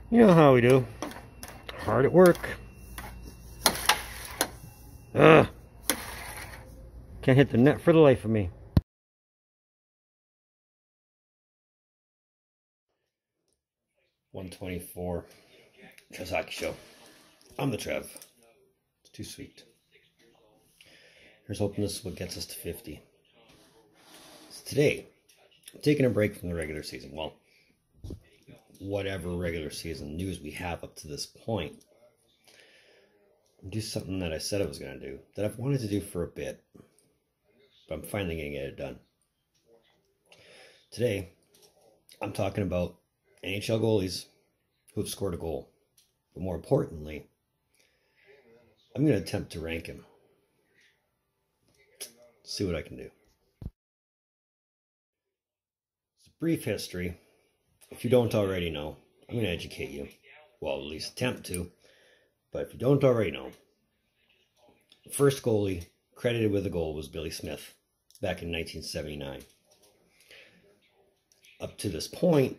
You know how we do. Hard at work. Ugh. Can't hit the net for the life of me. $124. Trev's Hockey Show. I'm the Trev. It's too sweet. Here's hoping this is what gets us to 50. So today, I'm taking a break from the regular season. Well, whatever regular season news we have up to this point. Do something that I said I was going to do, that I've wanted to do for a bit, but I'm finally going to get it done. Today, I'm talking about NHL goalies who have scored a goal. But more importantly, I'm going to attempt to rank him. See what I can do. It's a brief history. If you don't already know, I'm going to educate you. Well, at least attempt to. But if you don't already know, the first goalie credited with a goal was Billy Smith back in 1979. Up to this point,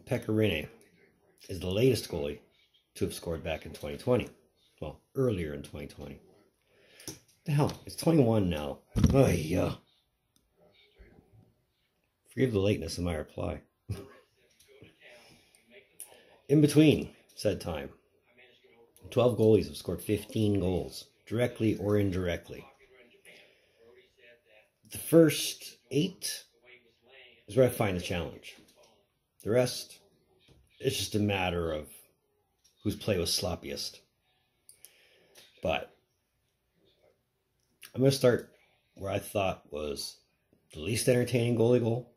Pekka Rinne is the latest goalie to have scored back in 2020. Well, earlier in 2020. The hell, it's 21 now. Oh, yeah. Forgive the lateness of my reply. In between said time, 12 goalies have scored 15 goals, directly or indirectly. The first 8 is where I find the challenge. The rest, it's just a matter of whose play was sloppiest. But I'm going to start where I thought was the least entertaining goalie goal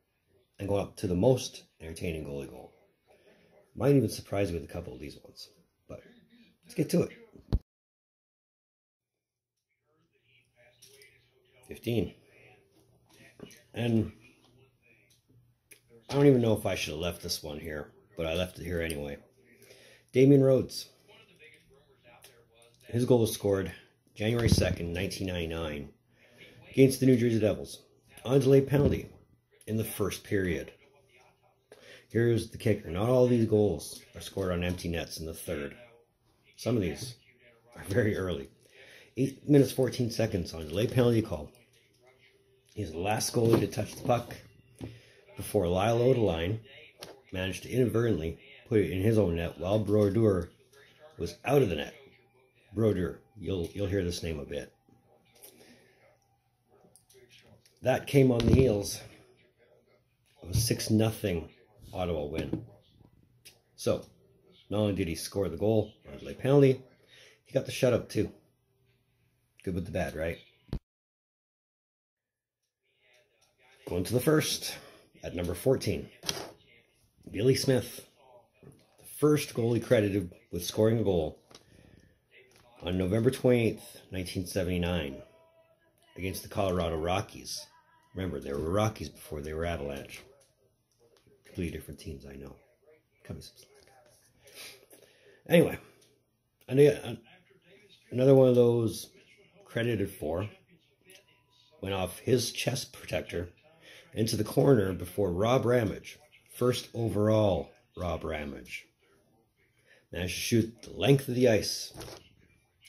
and go up to the most entertaining goalie goal. Might even surprise you with a couple of these ones. But let's get to it. 15. And I don't even know if I should have left this one here, but I left it here anyway. Damon Rhodes. His goal was scored January 2nd, 1999 against the New Jersey Devils on a delayed penalty in the first period. Here's the kicker. Not all these goals are scored on empty nets in the third. Some of these are very early. 8 minutes, 14 seconds on a delayed penalty call. He's the last goalie to touch the puck before Lyle Odeline managed to inadvertently put it in his own net while Brodeur was out of the net. Brodeur, you'll hear this name a bit. That came on the heels of a 6-0 Ottawa win. So, not only did he score the goal on a delayed penalty, he got the shutout too. Good with the bad, right? Going to the first, at number 14, Billy Smith, the first goalie credited with scoring a goal on November 28th, 1979, against the Colorado Rockies. Remember, they were Rockies before they were Avalanche. Completely different teams, I know. Cut me some slack. Anyway, another one of those credited for went off his chest protector into the corner before Rob Ramage, first overall Rob Ramage, managed to shoot the length of the ice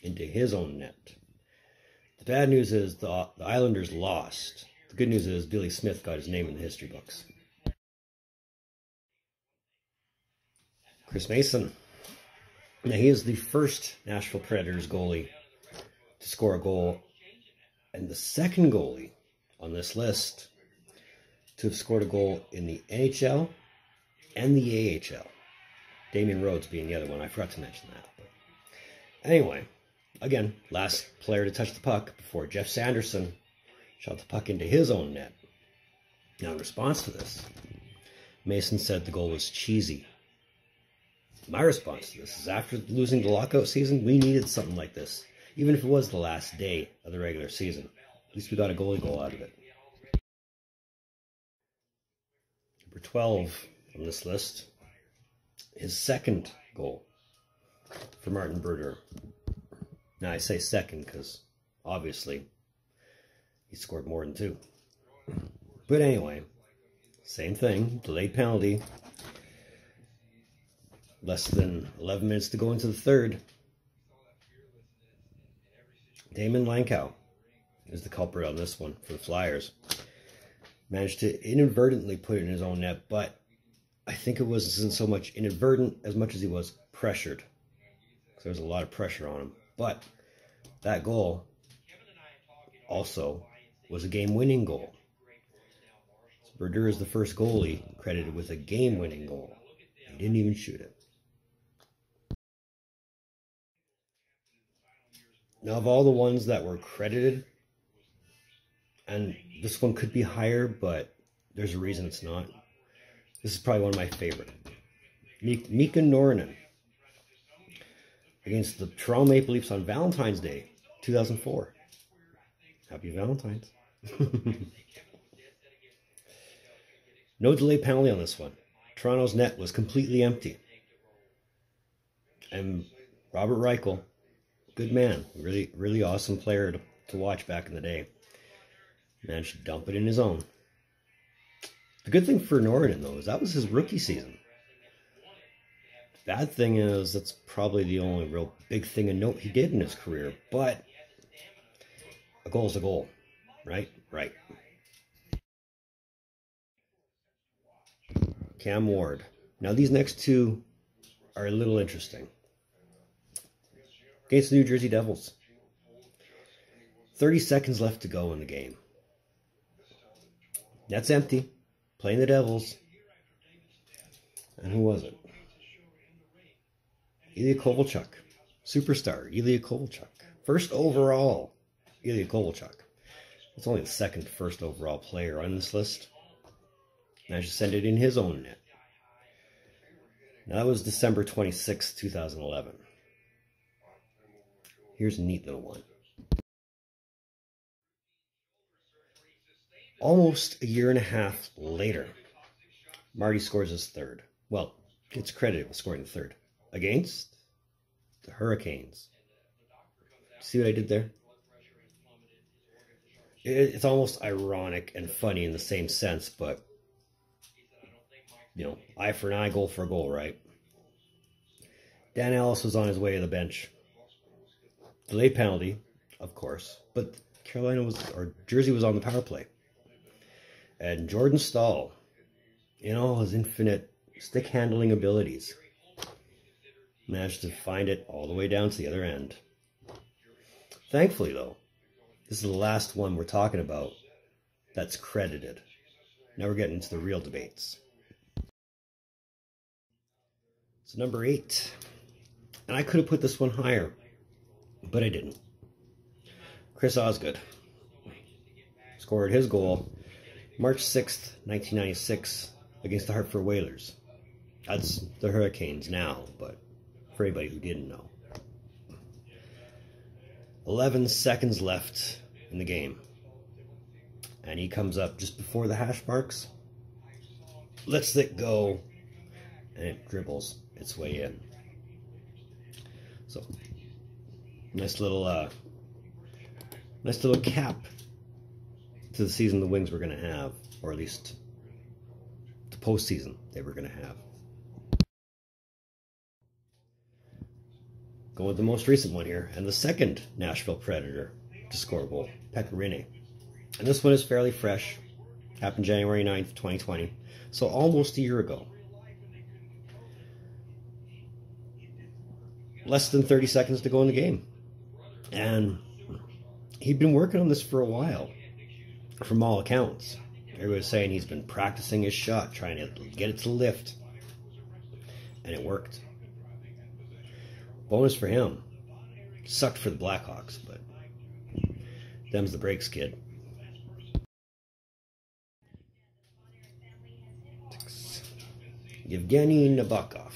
into his own net. The bad news is the Islanders lost. The good news is Billy Smith got his name in the history books. Chris Mason. Now, he is the first Nashville Predators goalie to score a goal, and the second goalie on this list to have scored a goal in the NHL and the AHL. Damon Rhodes being the other one. I forgot to mention that. But anyway, again, last player to touch the puck before Jeff Sanderson shot the puck into his own net. Now, in response to this, Mason said the goal was cheesy. My response to this is, after losing the lockout season, we needed something like this. Even if it was the last day of the regular season. At least we got a goalie goal out of it. Number 12 on this list, his second goal for Martin Brodeur. Now, I say second because, obviously, he scored more than 2. But anyway, same thing, delayed penalty. Less than 11 minutes to go into the third. Damon Lankau is the culprit on this one for the Flyers. Managed to inadvertently put it in his own net, but I think it wasn't so much inadvertent as much as he was pressured. So there was a lot of pressure on him. But that goal also was a game-winning goal. So Brodeur is the first goalie credited with a game-winning goal. He didn't even shoot it. Now, of all the ones that were credited, and this one could be higher, but there's a reason it's not. This is probably one of my favorite. Mika Norinen against the Toronto Maple Leafs on Valentine's Day, 2004. Happy Valentine's. No delay penalty on this one. Toronto's net was completely empty. And Robert Reichel, good man, really, really awesome player to watch back in the day. Managed to dump it in his own. The good thing for Norton, though, is that was his rookie season. Bad thing is that's probably the only real big thing of note he did in his career. But a goal's a goal, right? Right. Cam Ward. Now these next two are a little interesting. Against the New Jersey Devils. 30 seconds left to go in the game. Net's empty. Playing the Devils. And who was it? Ilya Kovalchuk. Superstar, Ilya Kovalchuk. First overall, Ilya Kovalchuk. It's only the second first overall player on this list. Managed to send it in his own net. Now that was December 26, 2011. Here's a neat little one. Almost a year and a half later, Marty scores his third. Well, gets credited with scoring the third. Against the Hurricanes. See what I did there? It's almost ironic and funny in the same sense, but, you know, eye for an eye, goal for a goal, right? Dan Ellis was on his way to the bench. Delayed penalty, of course, but Jersey was on the power play. And Jordan Stahl, in all his infinite stick handling abilities, managed to find it all the way down to the other end. Thankfully, though, this is the last one we're talking about that's credited. Now we're getting into the real debates. So number 8. And I could have put this one higher, but I didn't. Chris Osgood scored his goal March 6th, 1996 against the Hartford Whalers. That's the Hurricanes now, but for anybody who didn't know. 11 seconds left in the game. And he comes up just before the hash marks. Lets it go. And it dribbles its way in. So, nice little cap to the season the Wings were going to have. Or at least the postseason they were going to have. Going with the most recent one here, and the second Nashville Predator to score a goal, Pekka Rinne. And this one is fairly fresh. Happened January 9th, 2020. So almost a year ago. Less than 30 seconds to go in the game. And he'd been working on this for a while, from all accounts. Everybody's saying he's been practicing his shot, trying to get it to lift. And it worked. Bonus for him. Sucked for the Blackhawks, but them's the breaks, kid. Yevgeny Nabokov.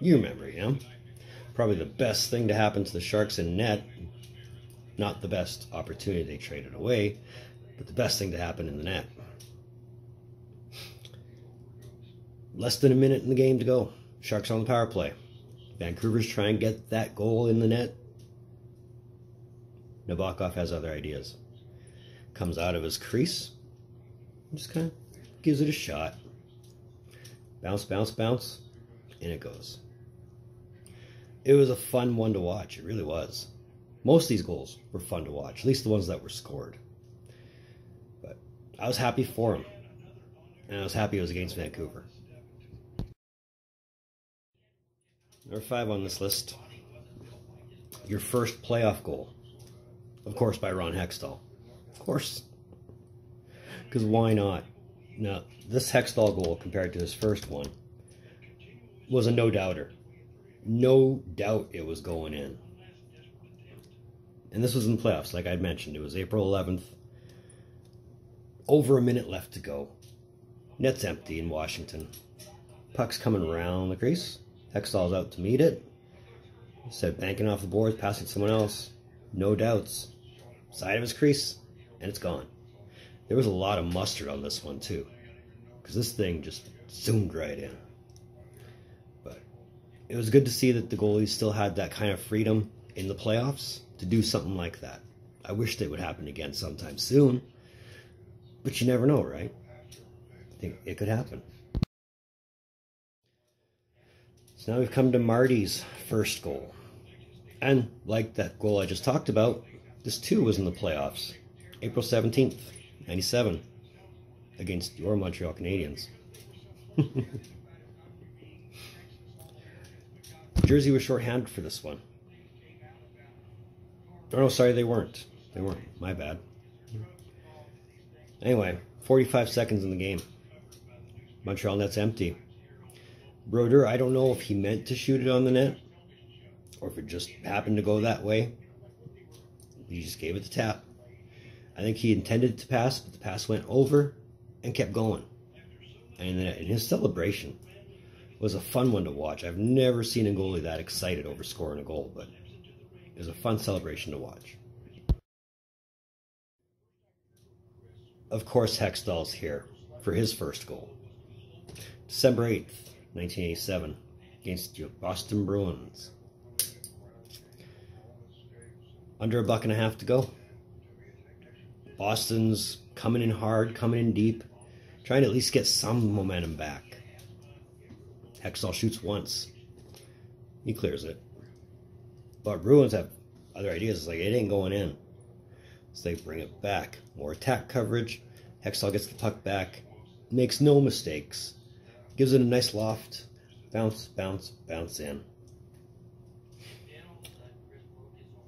You remember him. Probably the best thing to happen to the Sharks in net. Not the best opportunity they traded away, but the best thing to happen in the net. Less than a minute in the game to go. Sharks on the power play. Vancouver's trying to get that goal in the net. Nabokov has other ideas. Comes out of his crease. Just kind of gives it a shot. Bounce, bounce, bounce. in it goes. It was a fun one to watch. It really was. Most of these goals were fun to watch, at least the ones that were scored. But I was happy for him. And I was happy it was against Vancouver. Number 5 on this list. Your first playoff goal. Of course, by Ron Hextall. Of course. Because why not? Now, this Hextall goal, compared to his first one, was a no-doubter. No doubt it was going in. And this was in the playoffs, like I'd mentioned. It was April 11th. Over a minute left to go. Net's empty in Washington. Puck's coming around the crease. Hextall's out to meet it. Instead of banking off the boards, passing to someone else. No doubts. Side of his crease, and it's gone. There was a lot of mustard on this one, too. Because this thing just zoomed right in. But it was good to see that the goalies still had that kind of freedom in the playoffs to do something like that. I wish it would happen again sometime soon. But you never know, right? I think it could happen. So now we've come to Marty's first goal. And like that goal I just talked about, this too was in the playoffs. April 17th, 97, against your Montreal Canadiens. Jersey was shorthanded for this one. Oh no, sorry, they weren't. They weren't. My bad. Anyway, 45 seconds in the game. Montreal net's empty. Brodeur, I don't know if he meant to shoot it on the net, or if it just happened to go that way. He just gave it the tap. I think he intended to pass, but the pass went over and kept going. And in his celebration was a fun one to watch. I've never seen a goalie that excited over scoring a goal, but it was a fun celebration to watch. Of course, Hextall's here for his first goal. December 8th, 1987, against the Boston Bruins. Under $1.50 to go. Boston's coming in hard, coming in deep, trying to at least get some momentum back. Hextall shoots once. He clears it. But Bruins have other ideas. It's like, it ain't going in. So they bring it back. More attack coverage. Hextall gets the puck back. Makes no mistakes. Gives it a nice loft. Bounce, bounce, bounce in.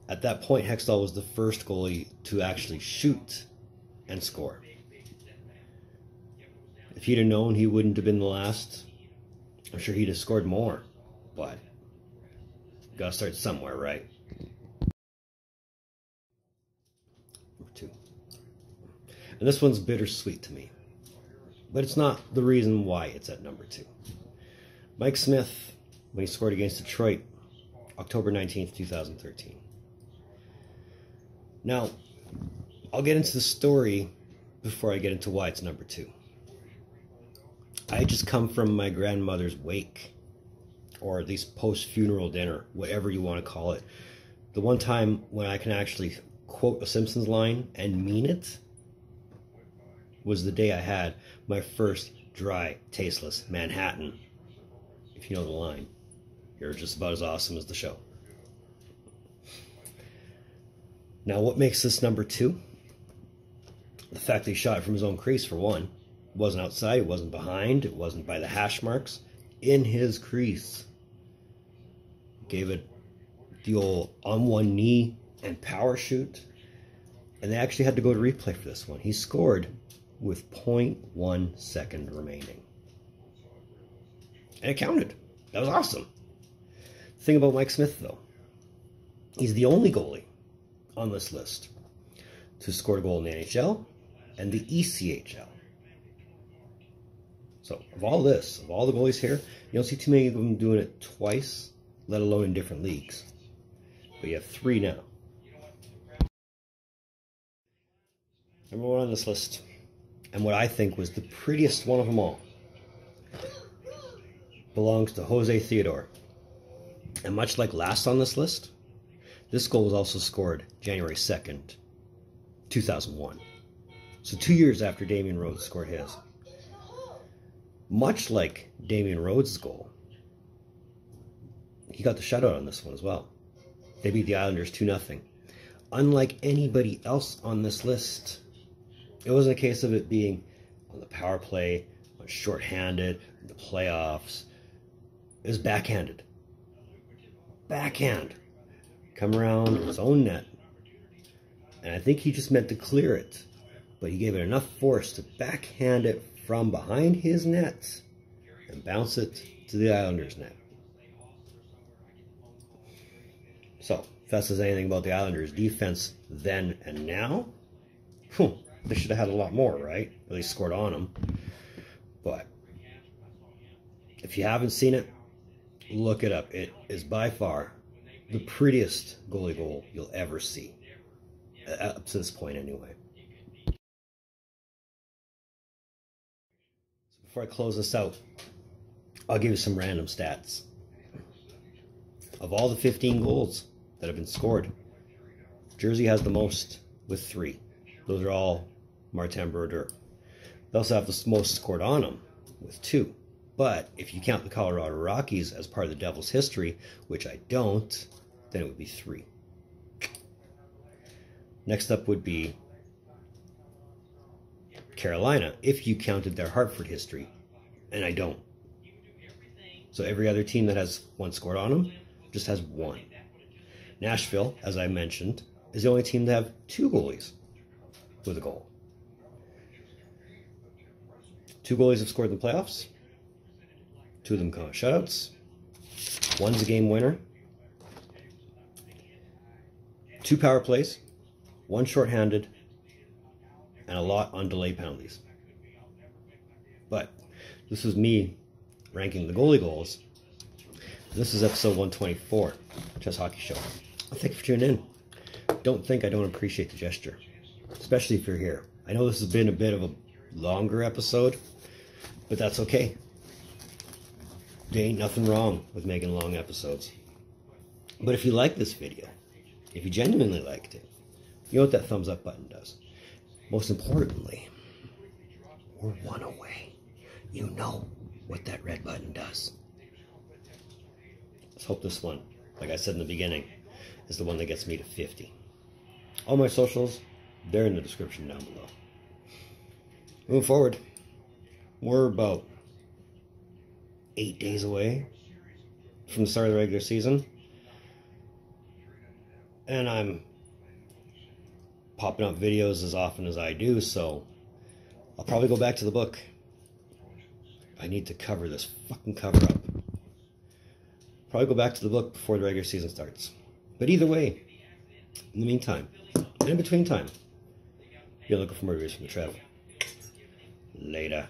At that point, Hextall was the first goalie to actually shoot and score. If he'd have known he wouldn't have been the last, I'm sure he'd have scored more. But you gotta start somewhere, right? Number 2. And this one's bittersweet to me. But it's not the reason why it's at number 2. Mike Smith, when he scored against Detroit, October 19th, 2013. Now, I'll get into the story before I get into why it's number 2. I just come from my grandmother's wake, or at least post-funeral dinner, whatever you want to call it. The one time when I can actually quote a Simpsons line and mean it was the day I had my first dry, tasteless Manhattan. If you know the line, you're just about as awesome as the show. Now, what makes this number 2? The fact that he shot it from his own crease, for one. It wasn't outside, it wasn't behind, it wasn't by the hash marks. In his crease. Gave it the old on one knee and power shoot. And they actually had to go to replay for this one. He scored with 0.1 second remaining. And it counted. That was awesome. The thing about Mike Smith, though, he's the only goalie on this list to score a goal in the NHL and the ECHL. So, of all the goalies here, you don't see too many of them doing it twice, let alone in different leagues. But you have 3 now. Number 1 on this list, and what I think was the prettiest one of them all, belongs to Jose Theodore. And much like last on this list, this goal was also scored January 2nd, 2001. So 2 years after Damian Rhodes scored his. Much like Damian Rhodes' goal, he got the shutout on this one as well. They beat the Islanders 2-0. Unlike anybody else on this list, it wasn't a case of it being on the power play, on shorthanded, in the playoffs. It was backhanded. Backhand. Come around his own net. And I think he just meant to clear it. But he gave it enough force to backhand it from behind his net and bounce it to the Islanders' net. So, if that says anything about the Islanders' defense then and now, they should have had a lot more, right? At least scored on them. But if you haven't seen it, look it up. It is by far the prettiest goalie goal you'll ever see. Up to this point, anyway. So before I close this out, I'll give you some random stats. Of all the 15 goals that have been scored, Jersey has the most with 3. Those are all Martin Brodeur. They also have the most scored on them with 2. But if you count the Colorado Rockies as part of the Devils' history, which I don't, then it would be 3. Next up would be Carolina, if you counted their Hartford history, and I don't. So every other team that has 1 scored on them just has 1. Nashville, as I mentioned, is the only team to have 2 goalies with a goal. 2 goalies have scored in the playoffs. 2 of them come shutouts. 1's a game winner. 2 power plays. 1 shorthanded. And a lot on delay penalties. But this is me ranking the goalie goals. This is episode 124, Chess Hockey Show. Thank you for tuning in. Don't think I don't appreciate the gesture, especially if you're here. I know this has been a bit of a longer episode, but that's okay. There ain't nothing wrong with making long episodes. But if you like this video, if you genuinely liked it, you know what that thumbs up button does. Most importantly, we're 1 away. You know what that red button does. Let's hope this one, like I said in the beginning, is the one that gets me to 50. All my socials, they're in the description down below. Moving forward, we're about 8 days away from the start of the regular season. And I'm popping up videos as often as I do, so I'll probably go back to the book. I need to cover this fucking cover up. Probably go back to the book before the regular season starts. But either way, in the meantime, and in between time, you're looking for more reviews from the Trev. Later.